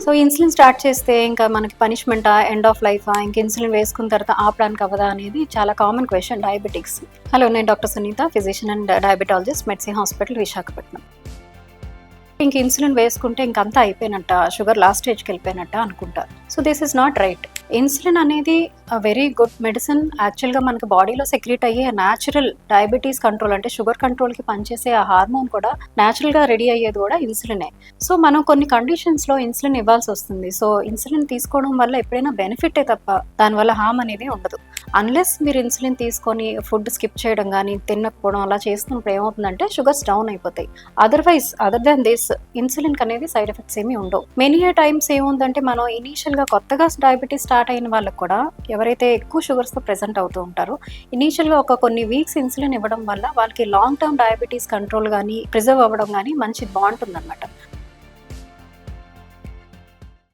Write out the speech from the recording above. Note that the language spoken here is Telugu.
సో ఇన్సులిన్ స్టార్ట్ చేస్తే ఇంకా మనకి పనిష్మెంటా, ఎండ్ ఆఫ్ లైఫా, ఇంక ఇన్సులిన్ వేసుకున్న తర్వాత ఆపడానికి అవ్వదా అనేది చాలా కామన్ క్వశ్చన్ డయాబెటిక్స్. హలో, నేను doctor Sunita, physician and diabetologist, మెడ్సీ హాస్పిటల్, విశాఖపట్నం. ఇంక ఇన్సులిన్ వేసుకుంటే ఇంకంతా అయిపోయినట్ట, షుగర్ లాస్ట్ స్టేజ్కి వెళ్ళిపోయినట్ట అనుకుంటారు. So this is not right. Insulin అనేది వెరీ గుడ్ మెడిసిన్. యాక్చువల్గా మనకి బాడీలో సెక్రీట్ అయ్యే న్యాచురల్ డయాబెటీస్ కంట్రోల్, అంటే షుగర్ కంట్రోల్కి పనిచేసే ఆ హార్మోన్ కూడా న్యాచురల్గా రెడీ అయ్యేది కూడా ఇన్సులినే. సో మనం కొన్ని కండిషన్స్లో ఇన్సులిన్ ఇవ్వాల్సి వస్తుంది. సో ఇన్సులిన్ తీసుకోవడం వల్ల ఎప్పుడైనా బెనిఫిటే తప్ప దానివల్ల హామ్ అనేది ఉండదు. అన్లెస్ మీరు ఇన్సులిన్ తీసుకొని ఫుడ్ స్కిప్ చేయడం కానీ, తినకపోవడం అలా చేస్తున్నప్పుడు ఏమవుతుందంటే షుగర్స్ డౌన్ అయిపోతాయి. Otherwise other than this insulin అనేది సైడ్ ఎఫెక్ట్స్ ఏమీ ఉండవు. మెనీ టైమ్స్ ఏముందంటే మనం ఇనీషియల్గా కొత్తగా డయాబెటీస్ స్టార్ట్ అయిన వాళ్ళకి కూడా, ఎవరైతే ఎక్కువ షుగర్స్తో ప్రెజెంట్ అవుతూ ఉంటారో, ఇనీషియల్గా కొన్ని వీక్స్ ఇన్సులిన్ ఇవ్వడం వల్ల వాళ్ళకి లాంగ్ టర్మ్ డయాబెటీస్ కంట్రోల్ కానీ, ప్రిజర్వ్ అవ్వడం కానీ మంచి బాగుంటుంది అనమాట.